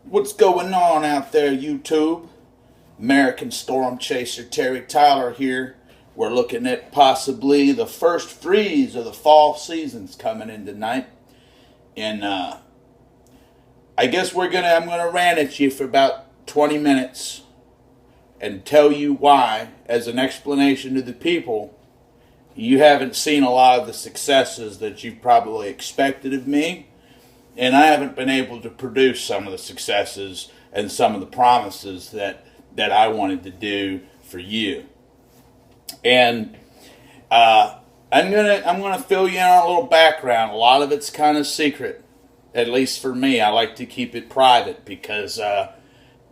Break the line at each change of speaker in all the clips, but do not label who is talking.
What's going on out there, YouTube? American Storm Chaser Terry Tyler here. We're looking at possibly the first freeze of the fall seasons coming in tonight. And I guess I'm gonna rant at you for about 20 minutes and tell you why, as an explanation to the people, you haven't seen a lot of the successes that you probably expected of me, and I haven't been able to produce some of the successes and some of the promises that I wanted to do for you. And I'm gonna fill you in on a little background. A lot of it's kind of secret, at least for me. I like to keep it private because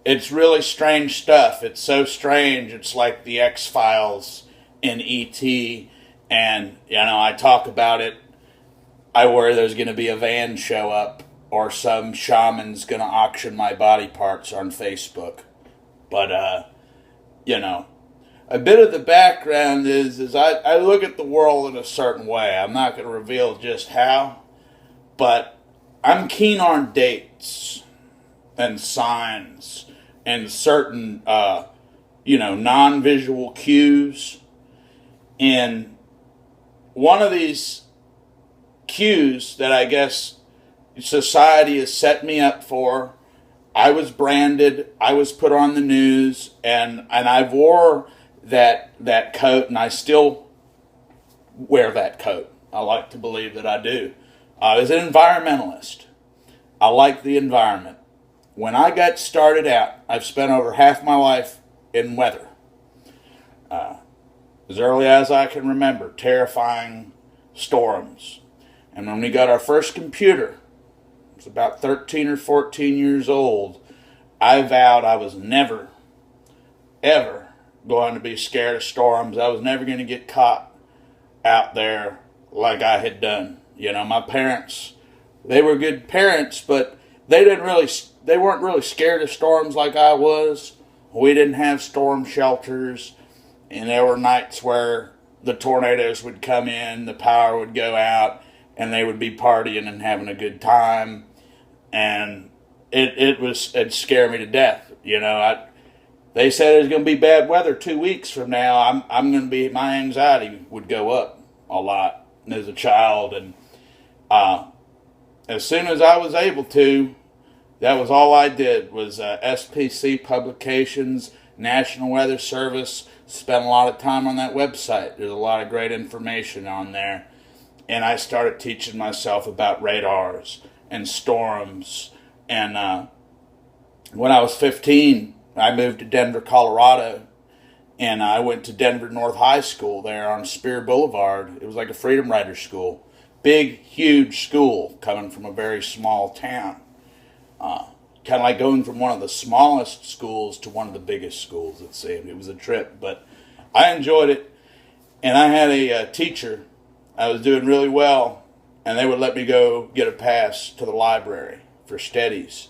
it's really strange stuff. It's so strange. It's like the X-Files in E.T. And I talk about it. I worry there's going to be a van show up or some shaman's going to auction my body parts on Facebook. But, a bit of the background is I look at the world in a certain way. I'm not going to reveal just how, but I'm keen on dates and signs and certain, non-visual cues. And one of these cues that I guess society has set me up for. I was branded, I was put on the news, and I wore that coat, and I still wear that coat. I like to believe that I do. As an environmentalist, I like the environment. When I got started out, I've spent over half my life in weather. As early as I can remember, terrifying storms. And when we got our first computer, it was about 13 or 14 years old, I vowed I was never, ever going to be scared of storms. I was never going to get caught out there like I had done. My parents, they were good parents, but they weren't really scared of storms like I was. We didn't have storm shelters, and there were nights where the tornadoes would come in, the power would go out, and they would be partying and having a good time, and it'd scare me to death. They said it was going to be bad weather 2 weeks from now. My anxiety would go up a lot as a child, and as soon as I was able to, that was all I did was SPC Publications, National Weather Service. Spent a lot of time on that website. There's a lot of great information on there. And I started teaching myself about radars and storms. And when I was 15, I moved to Denver, Colorado. And I went to Denver North High School there on Spear Boulevard. It was like a Freedom Rider school. Big, huge school coming from a very small town. Kind of like going from one of the smallest schools to one of the biggest schools, it seemed. It was a trip, but I enjoyed it. And I had a teacher. I was doing really well, and they would let me go get a pass to the library for studies.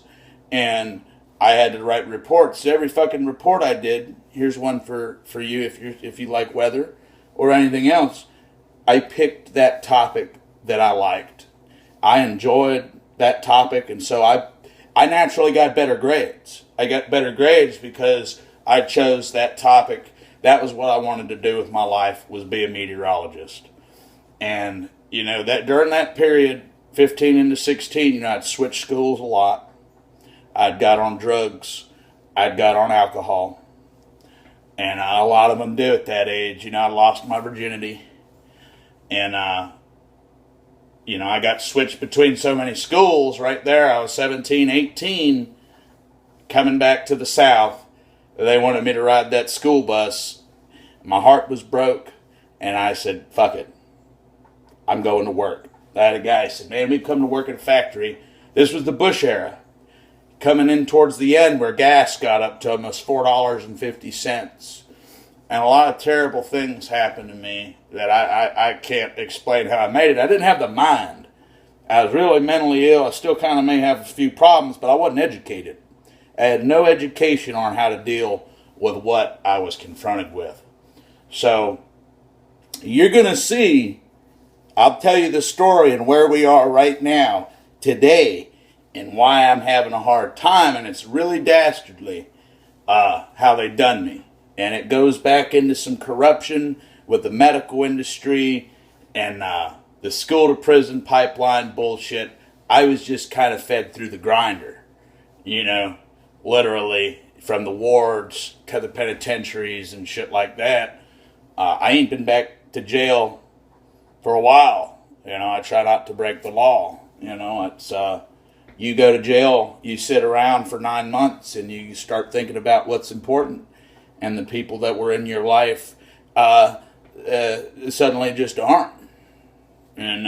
And I had to write reports. Every fucking report I did, here's one for you if you like weather or anything else. I picked that topic that I liked. I enjoyed that topic, and so I naturally got better grades. I got better grades because I chose that topic. That was what I wanted to do with my life, was be a meteorologist. And, that during that period, 15 into 16, I'd switched schools a lot. I'd got on drugs. I'd got on alcohol. And a lot of them do at that age. I lost my virginity. And, I got switched between so many schools right there. I was 17, 18, coming back to the South. They wanted me to ride that school bus. My heart was broke, and I said, fuck it. I'm going to work. I had a guy said, man, we come to work at a factory. This was the Bush era. Coming in towards the end where gas got up to almost $4.50. And a lot of terrible things happened to me that I can't explain how I made it. I didn't have the mind. I was really mentally ill. I still kind of may have a few problems, but I wasn't educated. I had no education on how to deal with what I was confronted with. So, you're going to see, I'll tell you the story and where we are right now, today, and why I'm having a hard time, and it's really dastardly how they done me. And it goes back into some corruption with the medical industry and the school to prison pipeline bullshit. I was just kind of fed through the grinder, literally from the wards to the penitentiaries and shit like that. I ain't been back to jail for a while. I try not to break the law. It's you go to jail, you sit around for 9 months, and you start thinking about what's important, and the people that were in your life suddenly just aren't. And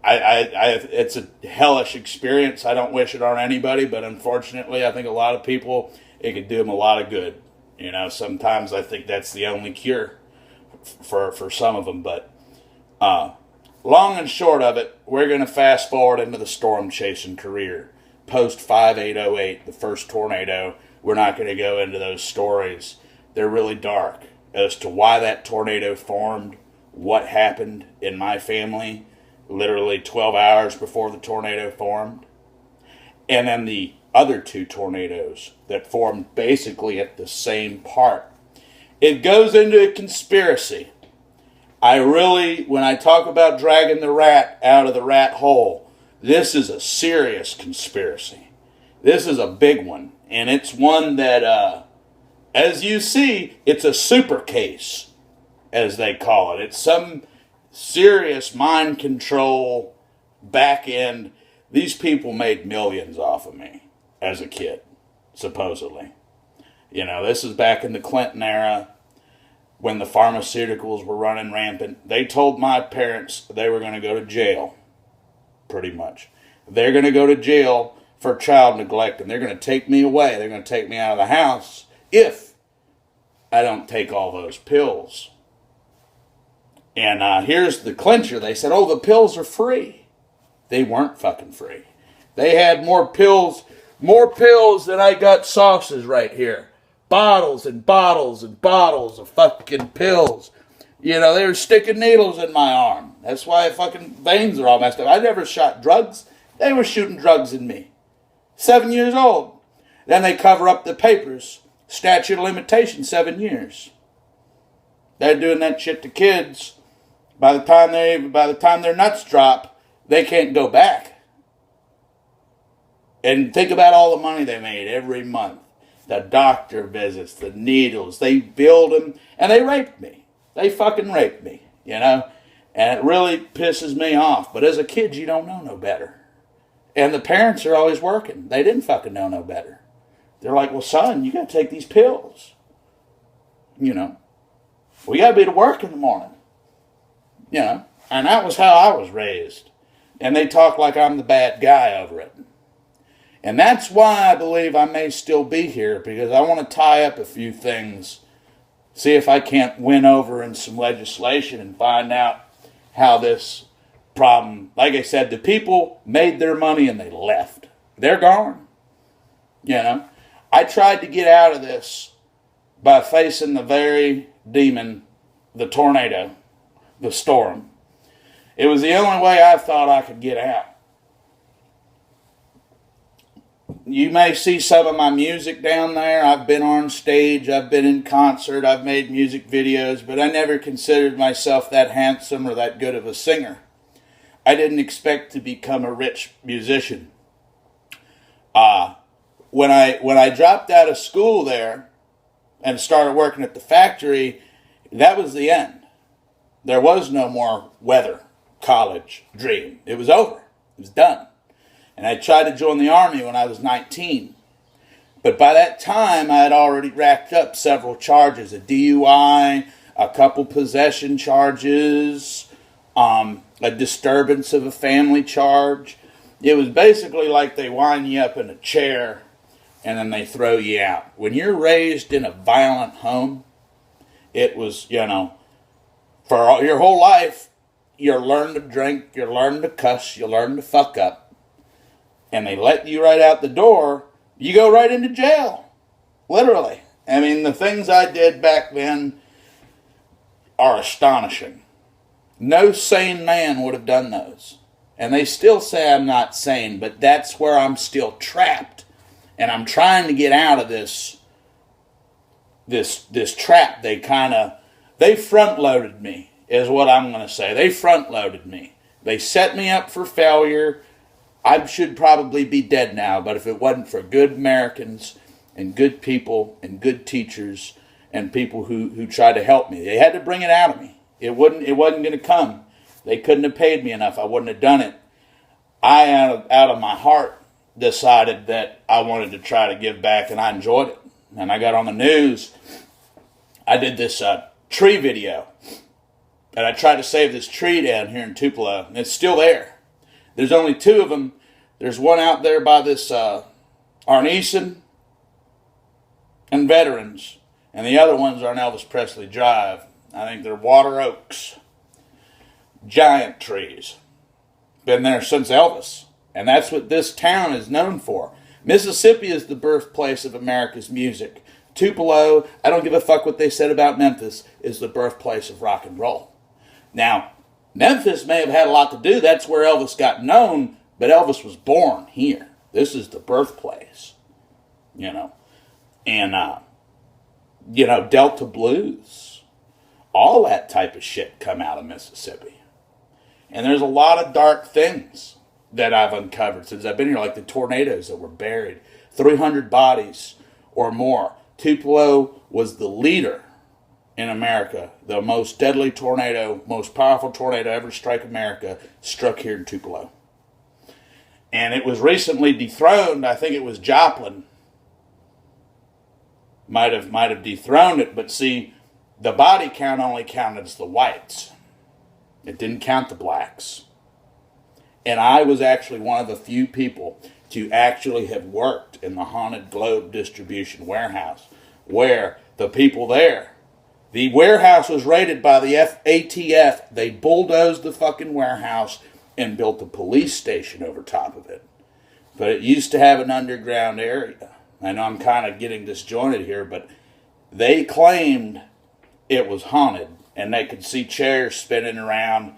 it's a hellish experience. I don't wish it on anybody, but unfortunately, I think a lot of people, it could do them a lot of good. Sometimes I think that's the only cure for some of them. But long and short of it, we're going to fast forward into the storm chasing career. Post 5808, the first tornado. We're not going to go into those stories. They're really dark as to why that tornado formed, what happened in my family literally 12 hours before the tornado formed, and then the other two tornadoes that formed basically at the same part. It goes into a conspiracy. When I talk about dragging the rat out of the rat hole, this is a serious conspiracy. This is a big one, and it's one that, as you see, it's a super case, as they call it. It's some serious mind control back end. These people made millions off of me as a kid, supposedly. This is back in the Clinton era when the pharmaceuticals were running rampant. They told my parents they were going to go to jail, pretty much. They're going to go to jail for child neglect, and they're going to take me away. They're going to take me out of the house if I don't take all those pills. And here's the clincher. They said, the pills are free. They weren't fucking free. They had more pills than I got sauces right here. Bottles and bottles and bottles of fucking pills. They were sticking needles in my arm. That's why fucking veins are all messed up. I never shot drugs. They were shooting drugs in me. 7 years old. Then they cover up the papers. Statute of limitation, 7 years. They're doing that shit to kids. By the time their nuts drop, they can't go back. And think about all the money they made every month. The doctor visits, the needles, they billed them, and they raped me. They fucking raped me, And it really pisses me off. But as a kid, you don't know no better. And the parents are always working. They didn't fucking know no better. They're like, well, son, you got to take these pills. We got to be to work in the morning. And that was how I was raised. And they talk like I'm the bad guy over it. And that's why I believe I may still be here, because I want to tie up a few things, see if I can't win over in some legislation and find out how this problem, like I said, the people made their money and they left. They're gone. I tried to get out of this by facing the very demon, the tornado, the storm. It was the only way I thought I could get out. You may see some of my music down there. I've been on stage, I've been in concert, I've made music videos, but I never considered myself that handsome or that good of a singer. I didn't expect to become a rich musician. When I dropped out of school there and started working at the factory, that was the end. There was no more weather college dream. It was over. It was done. And I tried to join the Army when I was 19. But by that time, I had already racked up several charges. A DUI, a couple possession charges, a disturbance of a family charge. It was basically like they wind you up in a chair and then they throw you out. When you're raised in a violent home, it was, for your whole life, you learn to drink, you learn to cuss, you learn to fuck up. And they let you right out the door, you go right into jail. Literally. I mean, the things I did back then are astonishing. No sane man would have done those. And they still say I'm not sane, but that's where I'm still trapped. And I'm trying to get out of this trap. They front loaded me, is what I'm going to say. They front loaded me. They set me up for failure. I should probably be dead now, but if it wasn't for good Americans and good people and good teachers and people who tried to help me, they had to bring it out of me. It wasn't going to come. They couldn't have paid me enough. I wouldn't have done it. I, out of my heart, decided that I wanted to try to give back, and I enjoyed it. And I got on the news. I did this tree video, and I tried to save this tree down here in Tupelo, and it's still there. There's only 2 of them. There's one out there by this Arneson and Veterans, and the other ones are on Elvis Presley Drive. I think they're water oaks. Giant trees. Been there since Elvis. And that's what this town is known for. Mississippi is the birthplace of America's music. Tupelo, I don't give a fuck what they said about Memphis, is the birthplace of rock and roll. Now, Memphis may have had a lot to do. That's where Elvis got known, but Elvis was born here. This is the birthplace, And, Delta blues, all that type of shit come out of Mississippi. And there's a lot of dark things that I've uncovered since I've been here, like the tornadoes that were buried. 300 bodies or more. Tupelo was the leader in America. The most deadly tornado, most powerful tornado ever to strike America, struck here in Tupelo. And it was recently dethroned. I think it was Joplin. Might have dethroned it, but see, the body count only counted as the whites. It didn't count the blacks. And I was actually one of the few people to actually have worked in the Haunted Globe distribution warehouse, where the people there, the warehouse was raided by the ATF. They bulldozed the fucking warehouse and built a police station over top of it. But it used to have an underground area. I know I'm kind of getting disjointed here, but they claimed it was haunted, and they could see chairs spinning around.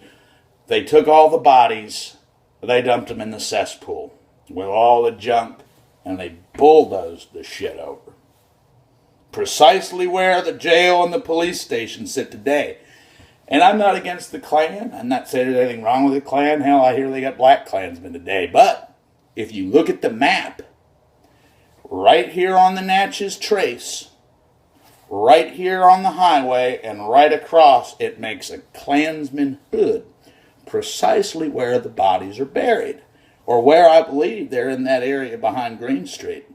They took all the bodies, they dumped them in the cesspool with all the junk, and they bulldozed the shit over. Precisely where the jail and the police station sit today. And I'm not against the Klan. I'm not saying there's anything wrong with the Klan. Hell, I hear they got black Klansmen today. But if you look at the map, right here on the Natchez Trace, right here on the highway, and right across, it makes a Klansman hood, precisely where the bodies are buried, or where I believe they're in that area behind Green Street,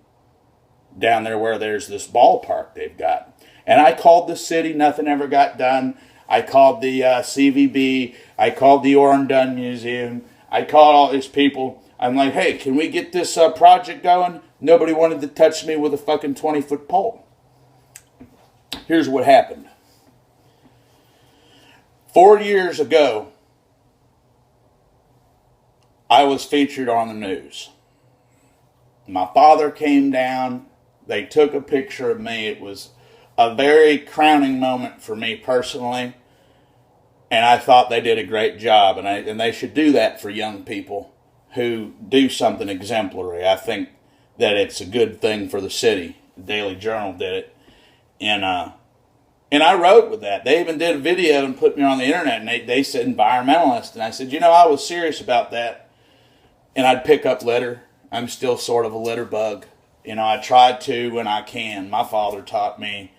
down there where there's this ballpark they've got. And I called the city, nothing ever got done. I called the CVB, I called the Orrin Dunn Museum, I called all these people. I'm like, hey, can we get this project going? Nobody wanted to touch me with a fucking 20-foot pole. Here's what happened. 4 years ago, I was featured on the news. My father came down. They took a picture of me. It was a very crowning moment for me personally. And I thought they did a great job. And they should do that for young people who do something exemplary. I think that it's a good thing for the city. The Daily Journal did it. And I wrote with that. They even did a video and put me on the internet. And they said environmentalist. And I said, I was serious about that. And I'd pick up litter. I'm still sort of a litter bug. I try to when I can. My father taught me,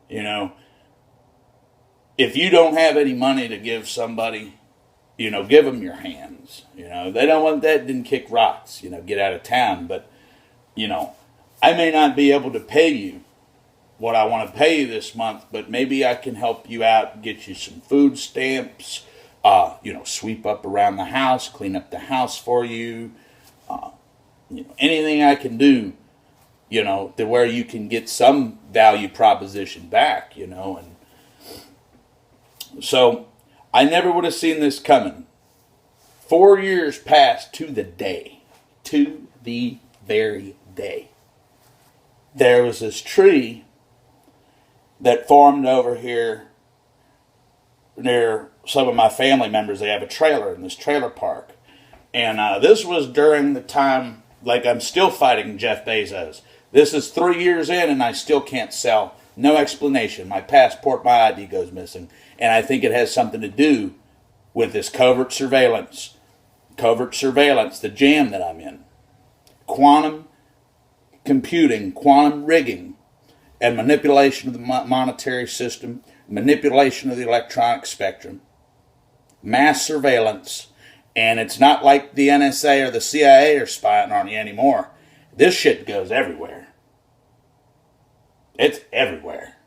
if you don't have any money to give somebody, give them your hands. They don't want that, then kick rocks, get out of town. But, I may not be able to pay you what I want to pay you this month, but maybe I can help you out, get you some food stamps, sweep up around the house, clean up the house for you, anything I can do, to where you can get some value proposition back, and so I never would have seen this coming. 4 years passed to the very day. There was this tree that formed over here near some of my family members. They have a trailer in this trailer park. And this was during the time, like, I'm still fighting Jeff Bezos. This is 3 years in, and I still can't sell. No explanation. My passport, my ID goes missing. And I think it has something to do with this covert surveillance. Covert surveillance, the jam that I'm in. Quantum computing, quantum rigging, and manipulation of the monetary system, manipulation of the electronic spectrum, mass surveillance. And it's not like the NSA or the CIA are spying on you anymore. This shit goes everywhere. It's everywhere.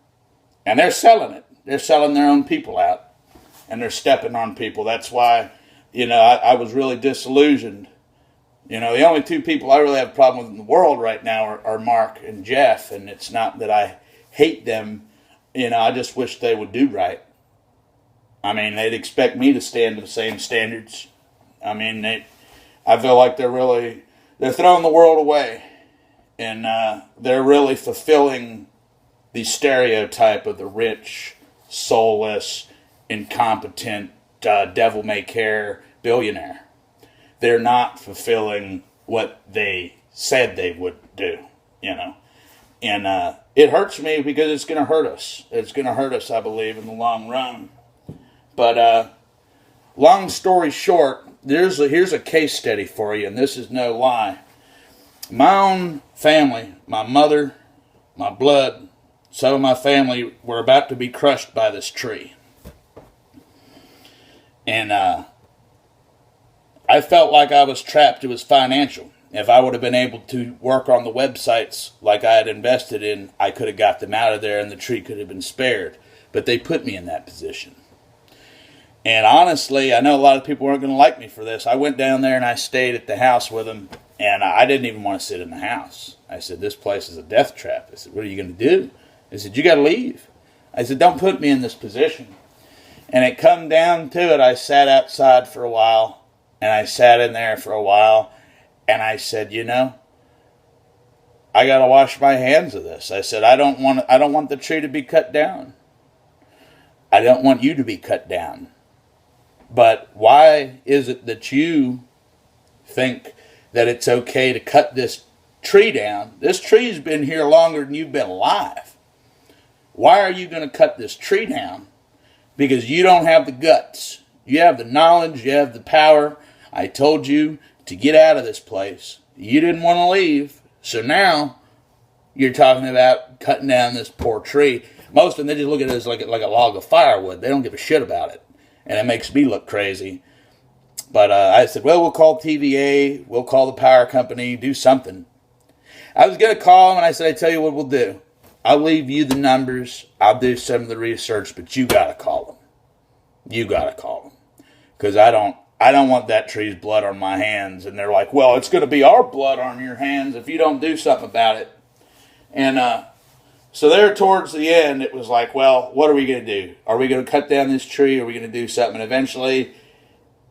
And they're selling it. They're selling their own people out. And they're stepping on people. That's why, I was really disillusioned. The only two people I really have a problem with in the world right now are Mark and Jeff. And it's not that I hate them. I just wish they would do right. I mean, they'd expect me to stand to the same standards. I mean, I feel like they're throwing the world away. And they're really fulfilling the stereotype of the rich, soulless, incompetent, devil-may-care billionaire. They're not fulfilling what they said they would do, And it hurts me because it's going to hurt us. It's going to hurt us, I believe, in the long run. But long story short, here's a case study for you, and this is no lie. My own family, my mother, my blood, some of my family were about to be crushed by this tree. And I felt like I was trapped. It was financial. If I would have been able to work on the websites like I had invested in, I could have got them out of there and the tree could have been spared. But they put me in that position. And honestly, I know a lot of people weren't going to like me for this. I went down there and I stayed at the house with them. And I didn't even want to sit in the house. I said, this place is a death trap. I said, what are you going to do? I said, you got to leave. I said, don't put me in this position. And it come down to it. I sat outside for a while. And I sat in there for a while. And I said, I got to wash my hands of this. I said, I don't want the tree to be cut down. I don't want you to be cut down. But why is it that you think that it's okay to cut this tree down? This tree's been here longer than you've been alive. Why are you going to cut this tree down? Because you don't have the guts. You have the knowledge. You have the power. I told you to get out of this place. You didn't want to leave. So now you're talking about cutting down this poor tree. Most of them, they just look at it as like a log of firewood. They don't give a shit about it. And it makes me look crazy. But I said, well, we'll call TVA. We'll call the power company. Do something. I was going to call them, and I said, I tell you what we'll do. I'll leave you the numbers. I'll do some of the research, but you got to call them. You got to call them. Because I don't want that tree's blood on my hands. And they're like, well, it's going to be our blood on your hands if you don't do something about it. And so there towards the end, it was like, well, what are we going to do? Are we going to cut down this tree? Are we going to do something? And eventually,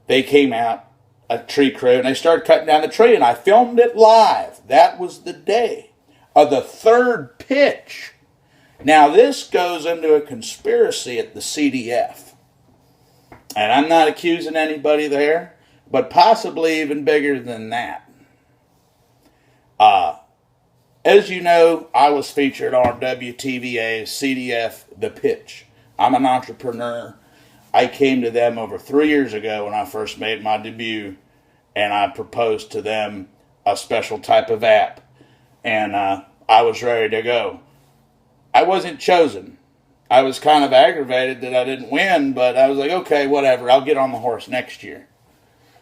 they came out, a tree crew, and they started cutting down the tree, and I filmed it live. That was the day of the third pitch. Now, this goes into a conspiracy at the CDF. And I'm not accusing anybody there, but possibly even bigger than that. As you know, I was featured on WTVA's CDF The Pitch. I'm an entrepreneur. I came to them over 3 years ago when I first made my debut, and I proposed to them a special type of app, and I was ready to go. I wasn't chosen. I was kind of aggravated that I didn't win, but I was like, okay, whatever, I'll get on the horse next year.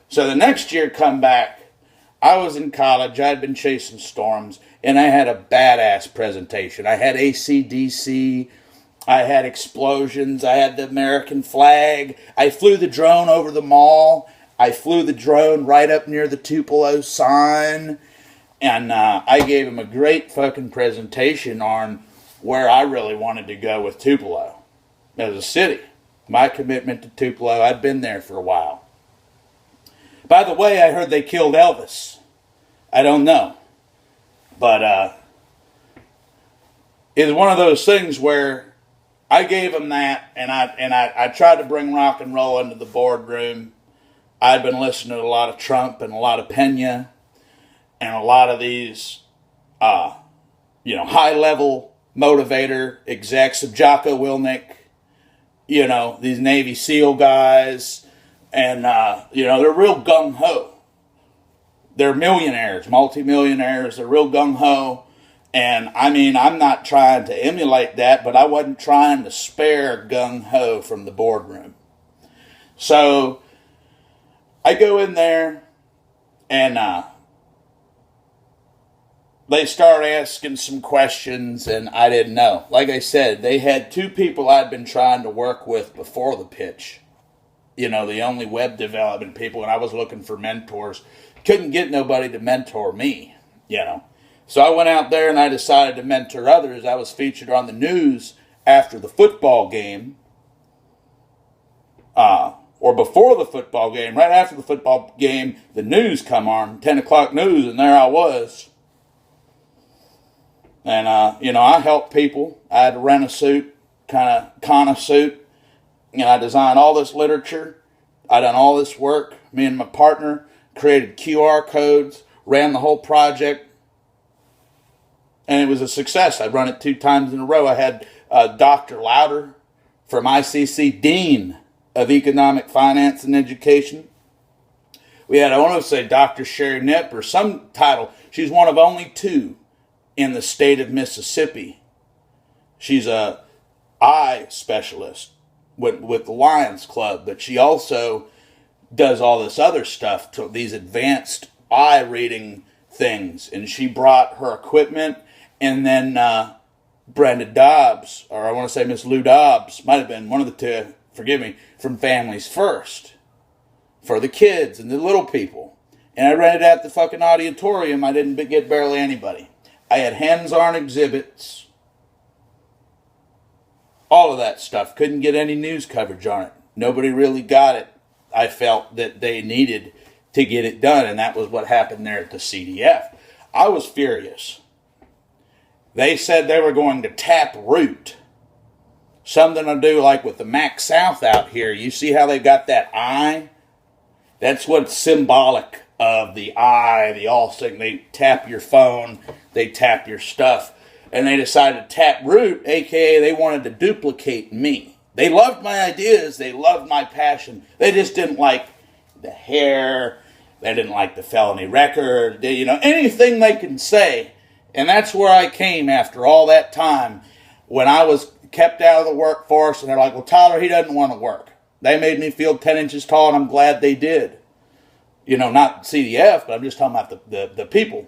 So the next year come back, I was in college, I'd been chasing storms, and I had a badass presentation. I had AC/DC, I had explosions, I had the American flag, I flew the drone over the mall, I flew the drone right up near the Tupelo sign, and I gave him a great fucking presentation on where I really wanted to go with Tupelo as a city. My commitment to Tupelo, I'd been there for a while. By the way, I heard they killed Elvis. I don't know. But it's one of those things where I gave them that, and I tried to bring rock and roll into the boardroom, I'd been listening to a lot of Trump and a lot of Pena and a lot of these, high-level motivator execs of Jocko Willink, these Navy SEAL guys, and, they're real gung-ho. They're millionaires, multimillionaires, they're real gung-ho. And, I'm not trying to emulate that, but I wasn't trying to spare gung-ho from the boardroom. So, I go in there, and they start asking some questions, and I didn't know. Like I said, they had two people I'd been trying to work with before the pitch. The only web development people, and I was looking for mentors. Couldn't get nobody to mentor me, So I went out there and I decided to mentor others. I was featured on the news after the football game, or before the football game. Right after the football game, the news come on, 10 o'clock news, and there I was. And, I helped people. I had to rent a suit, kind of suit. I designed all this literature. I done all this work. Me and my partner created QR codes, ran the whole project. And it was a success. I run it 2 times in a row. I had Dr. Louder from ICC, Dean of Economic Finance and Education. We had, I want to say, Dr. Sherry Knipp, or some title. She's one of only 2 in the state of Mississippi. She's a eye specialist with the Lions Club, but she also does all this other stuff, to these advanced eye reading things. And she brought her equipment, and then Brenda Dobbs, or I want to say Miss Lou Dobbs, might have been one of the 2, forgive me, from Families First, for the kids and the little people. And I rented out the fucking auditorium. I didn't get barely anybody. I had hands-on exhibits, all of that stuff. Couldn't get any news coverage on it. Nobody really got it. I felt that they needed to get it done, and that was what happened there at the CDF. I was furious. They said they were going to tap root. Something to do like with the Mac South out here. You see how they got that eye? That's what's symbolic of the eye, the all thing. They tap your phone, they tap your stuff. And they decided to tap root, aka they wanted to duplicate me. They loved my ideas, they loved my passion. They just didn't like the hair, they didn't like the felony record, anything they can say. And that's where I came after all that time, when I was kept out of the workforce, and they're like, well, Tyler, he doesn't want to work. They made me feel 10 inches tall, and I'm glad they did. Not CDF, but I'm just talking about the people.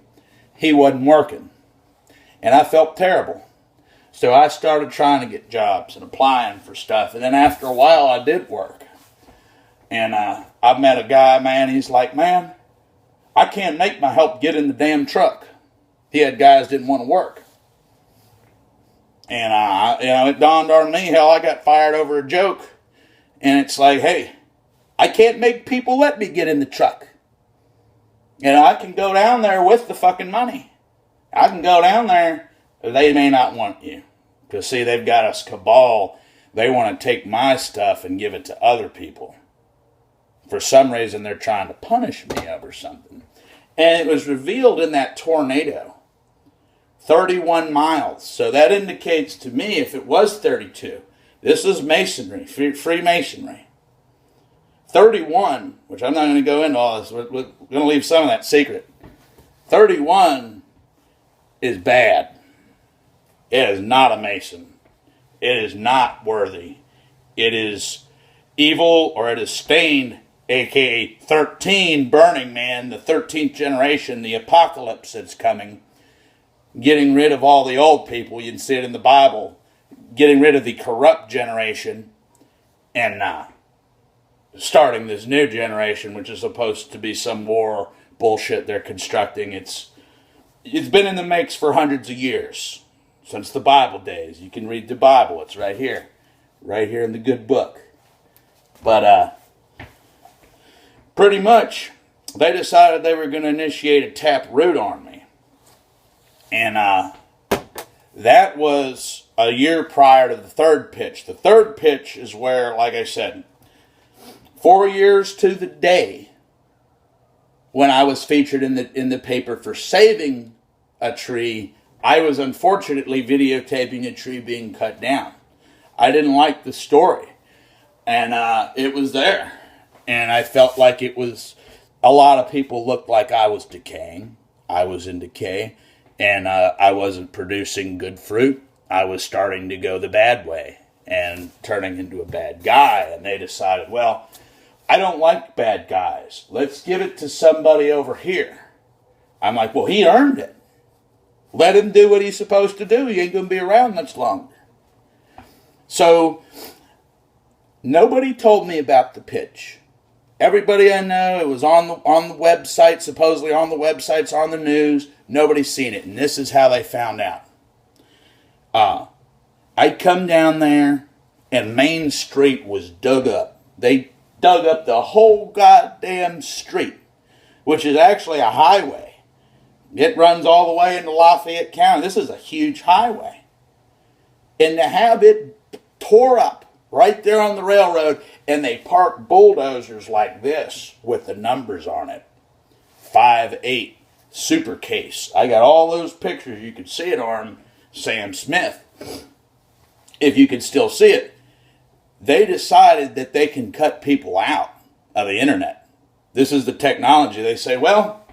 He wasn't working. And I felt terrible. So I started trying to get jobs and applying for stuff. And then after a while, I did work. And I met a guy, man, he's like, man, I can't make my help get in the damn truck. He had guys didn't want to work. And, it dawned on me, hell, I got fired over a joke. And it's like, hey, I can't make people let me get in the truck. I can go down there with the fucking money. I can go down there, they may not want you. Because, see, they've got us cabal. They want to take my stuff and give it to other people. For some reason, they're trying to punish me over something. And it was revealed in that tornado. 31 miles. So that indicates to me, if it was 32, this is masonry, Freemasonry. 31, which I'm not going to go into all this, we're going to leave some of that secret. 31 is bad. It is not a Mason. It is not worthy. It is evil, or it is stained, aka 13, Burning Man, the 13th generation, the apocalypse that's coming. Getting rid of all the old people, you can see it in the Bible. Getting rid of the corrupt generation, and starting this new generation, which is supposed to be some more bullshit they're constructing. It's been in the makes for hundreds of years, since the Bible days. You can read the Bible. It's right here in the good book. But pretty much, they decided they were going to initiate a tap root on me. And that was a year prior to the third pitch. The third pitch is where, like I said, 4 years to the day, when I was featured in the paper for saving a tree, I was unfortunately videotaping a tree being cut down. I didn't like the story, and it was there, and I felt like it was, a lot of people looked like I was decaying. I was in decay, and I wasn't producing good fruit. I was starting to go the bad way and turning into a bad guy, and they decided, well, I don't like bad guys. Let's give it to somebody over here. I'm like, well, he earned it. Let him do what he's supposed to do. He ain't going to be around much longer. So, nobody told me about the pitch. Everybody I know, it was on the website, supposedly on the websites, on the news. Nobody's seen it, and this is how they found out. I come down there, and Main Street was dug up. They dug up the whole goddamn street, which is actually a highway. It runs all the way into Lafayette County. This is a huge highway. And to have it tore up right there on the railroad, and they park bulldozers like this with the numbers on it. 5-8 Super Case. I got all those pictures. You could see it on Sam Smith, if you could still see it. They decided that they can cut people out of the internet. This is the technology. They say, well,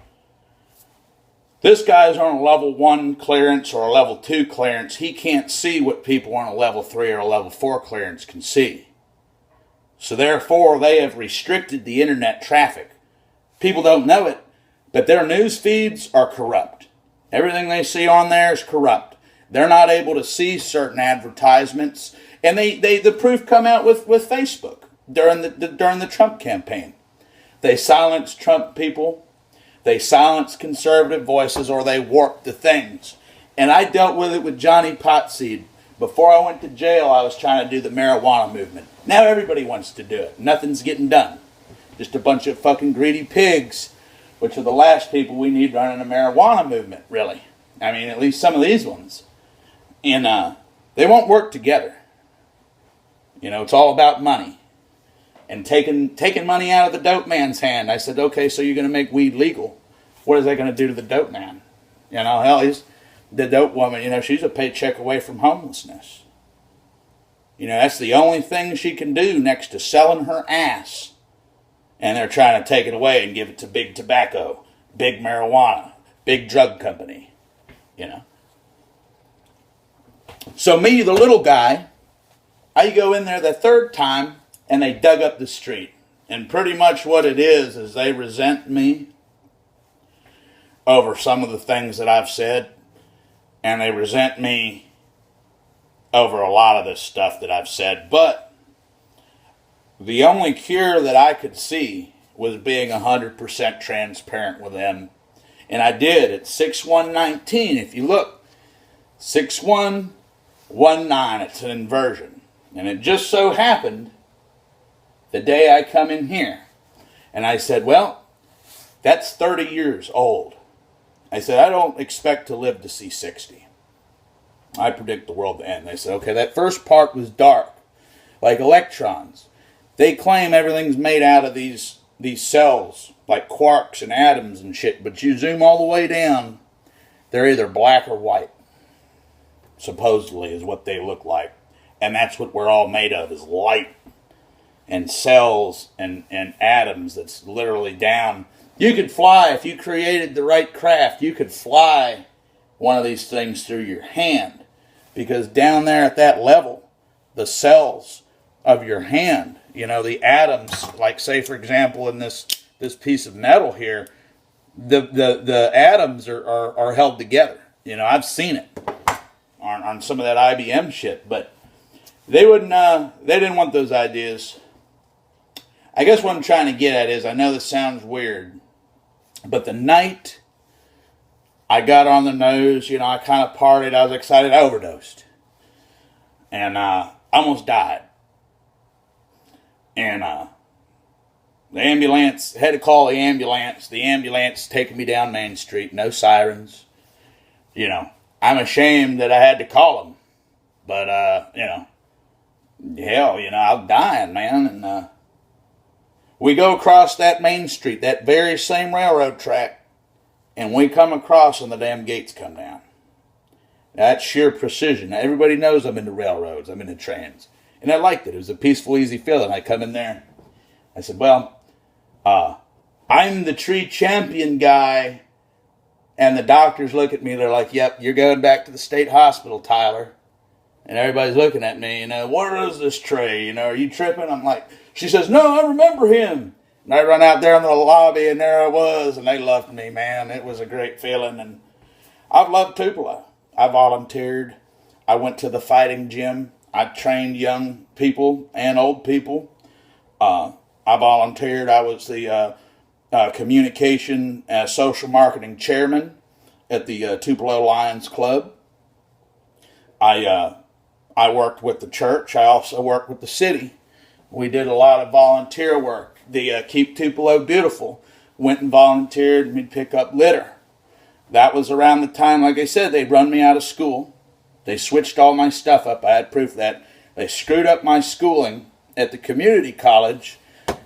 this guy's on a level 1 clearance or a level 2 clearance. He can't see what people on a level 3 or a level 4 clearance can see. So therefore, they have restricted the internet traffic. People don't know it, but their news feeds are corrupt. Everything they see on there is corrupt. They're not able to see certain advertisements. And the proof come out with Facebook during the Trump campaign. They silenced Trump people. They silenced conservative voices, or they warped the things. And I dealt with it with Johnny Potseed. Before I went to jail, I was trying to do the marijuana movement. Now everybody wants to do it. Nothing's getting done. Just a bunch of fucking greedy pigs, which are the last people we need running a marijuana movement, really. I mean, at least some of these ones. And they won't work together. You know, it's all about money. And taking money out of the dope man's hand. I said, okay, so you're going to make weed legal. What is that going to do to the dope man? You know, hell, the dope woman, you know, she's a paycheck away from homelessness. You know, that's the only thing she can do next to selling her ass. And they're trying to take it away and give it to big tobacco, big marijuana, big drug company. You know. So me, the little guy, I go in there the third time, and they dug up the street. And pretty much what it is they resent me over some of the things that I've said. And they resent me over a lot of this stuff that I've said. But the only cure that I could see was being 100% transparent with them. And I did at 6/1/19. If you look, 6/1/19, it's an inversion. And it just so happened the day I come in here. And I said, well, that's 30 years old. I said, I don't expect to live to see 60. I predict the world to end. They said, okay, that first part was dark, like electrons. They claim everything's made out of these cells, like quarks and atoms and shit, but you zoom all the way down, they're either black or white, supposedly is what they look like. And that's what we're all made of, is light and cells and atoms that's literally down. You could fly, if you created the right craft, you could fly one of these things through your hand. Because down there at that level, the cells of your hand, you know, the atoms, like say for example in this piece of metal here, the atoms are held together. You know, I've seen it on some of that IBM shit, but they didn't want those ideas. I guess what I'm trying to get at is, I know this sounds weird, but the night I got on the nose, you know, I kind of partied, I was excited, I overdosed. And I almost died. And the ambulance, had to call the ambulance taking me down Main Street, no sirens. You know, I'm ashamed that I had to call them. But, you know, hell, you know, I was dying, man. And We go across that main street, that very same railroad track, and we come across and the damn gates come down. That's sheer precision. Now, everybody knows I'm into railroads. I'm into trains. And I liked it. It was a peaceful, easy feeling. I come in there. I said, well, I'm the tree champion guy. And the doctors look at me. They're like, yep, you're going back to the state hospital, Tyler. And everybody's looking at me. What is this tray? Are you tripping? I'm like, she says, no, I remember him. And I run out there in the lobby, and there I was. And they loved me, man. It was a great feeling. And I've loved Tupelo. I volunteered. I went to the fighting gym. I trained young people and old people. I volunteered. I was the communication social marketing chairman at the Tupelo Lions Club. I worked with the church. I also worked with the city. We did a lot of volunteer work. The Keep Tupelo Beautiful went and volunteered, and we'd pick up litter. That was around the time, like I said, they run me out of school. They switched all my stuff up. I had proof that. They screwed up my schooling at the community college.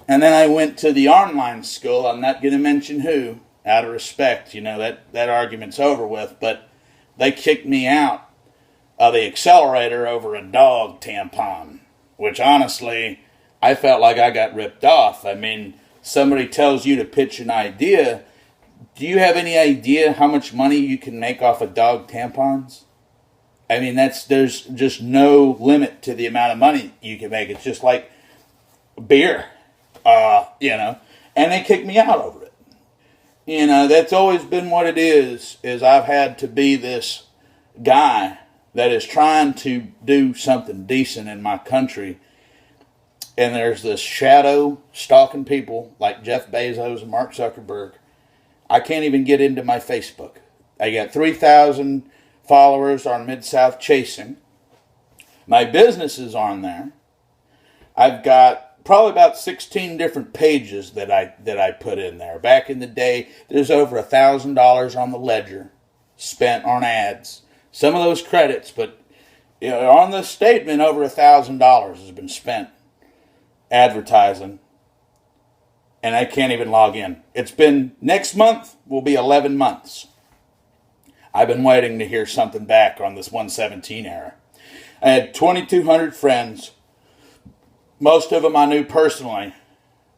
And then I went to the online school. I'm not going to mention who, out of respect. That argument's over with. But they kicked me out of the accelerator over a dog tampon. Which, honestly, I felt like I got ripped off. I mean, somebody tells you to pitch an idea. Do you have any idea how much money you can make off of dog tampons? I mean, there's just no limit to the amount of money you can make. It's just like beer, and they kicked me out over it. That's always been what it is I've had to be this guy that is trying to do something decent in my country. And there's this shadow stalking people like Jeff Bezos and Mark Zuckerberg. I can't even get into my Facebook. I got 3,000 followers on Mid-South Chasing. My business is on there. I've got probably about 16 different pages that I put in there. Back in the day, there's over $1,000 on the ledger spent on ads. Some of those credits, but on the statement, over $1,000 has been spent advertising. And I can't even log in. Next month will be 11 months. I've been waiting to hear something back on this 117 era. I had 2,200 friends. Most of them I knew personally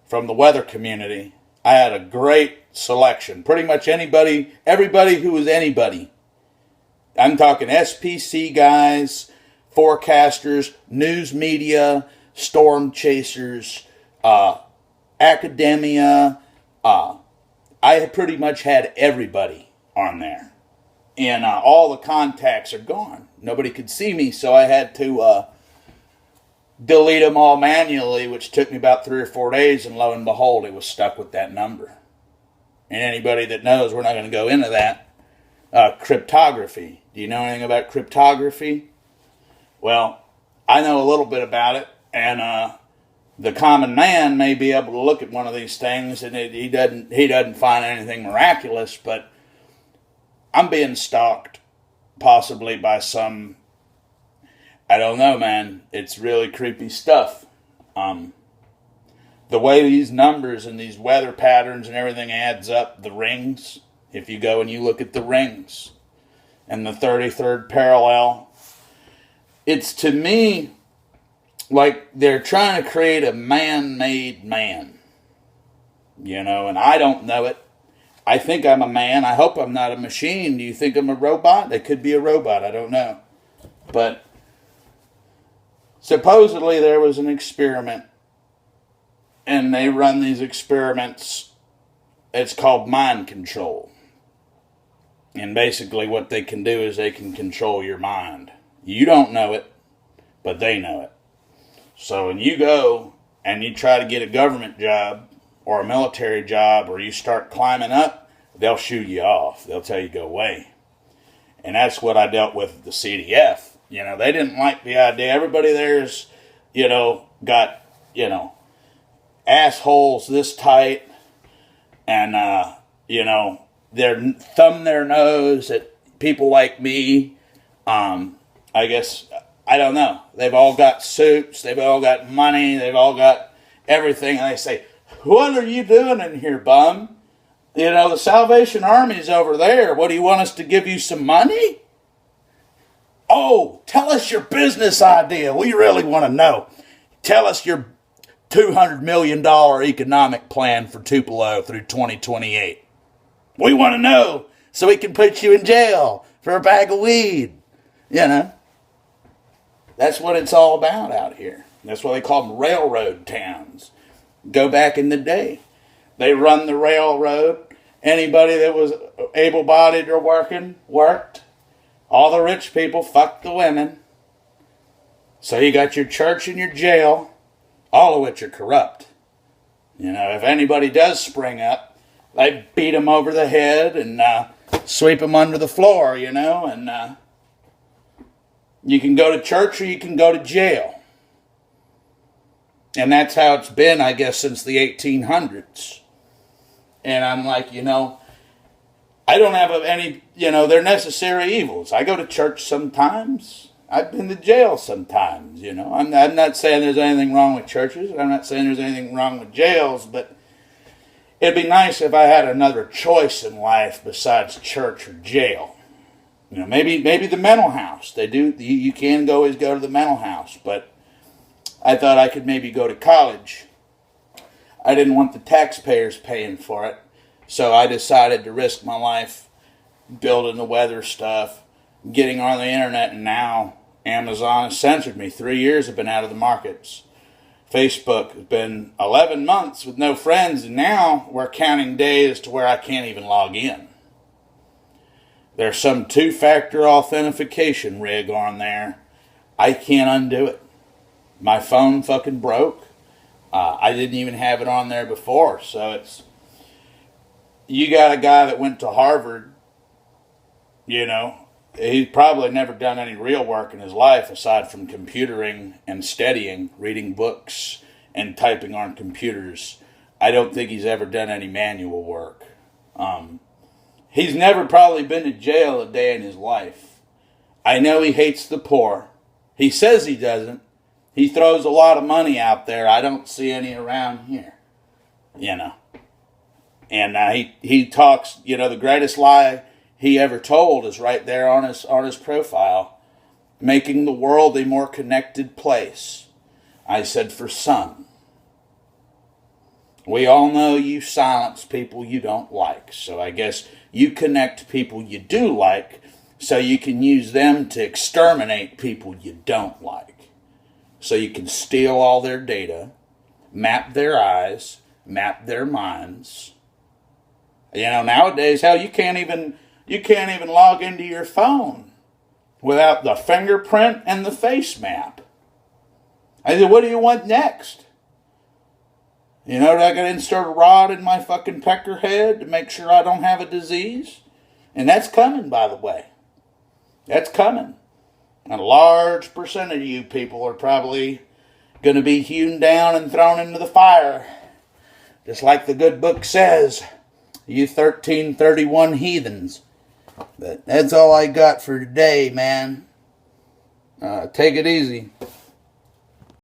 from the weather community. I had a great selection. Pretty much everybody who was anybody. I'm talking SPC guys, forecasters, news media, storm chasers, academia. I pretty much had everybody on there. And all the contacts are gone. Nobody could see me, so I had to delete them all manually, which took me about 3 or 4 days, and lo and behold, it was stuck with that number. And anybody that knows, we're not going to go into that. Cryptography. Do you know anything about cryptography? Well, I know a little bit about it, and the common man may be able to look at one of these things, and he doesn't find anything miraculous, but I'm being stalked, possibly by some, I don't know, man. It's really creepy stuff. The way these numbers and these weather patterns and everything adds up, the rings, if you go and you look at the rings and the 33rd parallel, it's to me like they're trying to create a man-made man. And I don't know it. I think I'm a man. I hope I'm not a machine. Do you think I'm a robot? They could be a robot. I don't know. But supposedly there was an experiment. And they run these experiments. It's called mind control. And basically what they can do is they can control your mind. You don't know it, but they know it. So when you go and you try to get a government job or a military job, or you start climbing up, they'll shoot you off. They'll tell you go away. And that's what I dealt with at the CDF. They didn't like the idea. Everybody there's, got, assholes this tight, and, they thumb their nose at people like me. I guess, I don't know. They've all got suits. They've all got money. They've all got everything. And they say, What are you doing in here, bum? You know, the Salvation Army's over there. What, do you want us to give you some money? Oh, tell us your business idea. We really want to know. Tell us your $200 million economic plan for Tupelo through 2028. We want to know so we can put you in jail for a bag of weed. You know, that's what it's all about out here. That's why they call them railroad towns. Go back in the day. They run the railroad. Anybody that was able-bodied or worked. All the rich people fucked the women. So you got your church and your jail, all of which are corrupt. You know, if anybody does spring up, they beat them over the head and sweep them under the floor, you know. And you can go to church or you can go to jail. And that's how it's been, I guess, since the 1800s. And I'm like, you know, I don't have any, you know, they're necessary evils. I go to church sometimes. I've been to jail sometimes, you know. I'm not saying there's anything wrong with churches. I'm not saying there's anything wrong with jails, but it'd be nice if I had another choice in life besides church or jail. You know, maybe the mental house. They do, you can always go to the mental house, but I thought I could maybe go to college. I didn't want the taxpayers paying for it, so I decided to risk my life building the weather stuff, getting on the internet, and now Amazon has censored me. 3 years have been out of the markets. Facebook has been 11 months with no friends, and now we're counting days to where I can't even log in. There's some two-factor authentication rig on there. I can't undo it. My phone fucking broke. I didn't even have it on there before, so it's... You got a guy that went to Harvard, you know, he's probably never done any real work in his life aside from computering and studying, reading books and typing on computers. I don't think he's ever done any manual work. He's never probably been to jail a day in his life. I know he hates the poor. He says he doesn't. He throws a lot of money out there. I don't see any around here, you know. And he talks, you know, the greatest lie he ever told is right there on his profile. Making the world a more connected place. I said, for some. We all know you silence people you don't like. So I guess you connect people you do like so you can use them to exterminate people you don't like. So you can steal all their data, map their eyes, map their minds. You know, nowadays, hell, you can't even log into your phone without the fingerprint and the face map. I said, what do you want next? You know, I got to insert a rod in my fucking pecker head to make sure I don't have a disease? And that's coming, by the way. That's coming. And a large percentage of you people are probably going to be hewn down and thrown into the fire. Just like the good book says, you 1331 heathens. But that's all I got for today, man. Take it easy.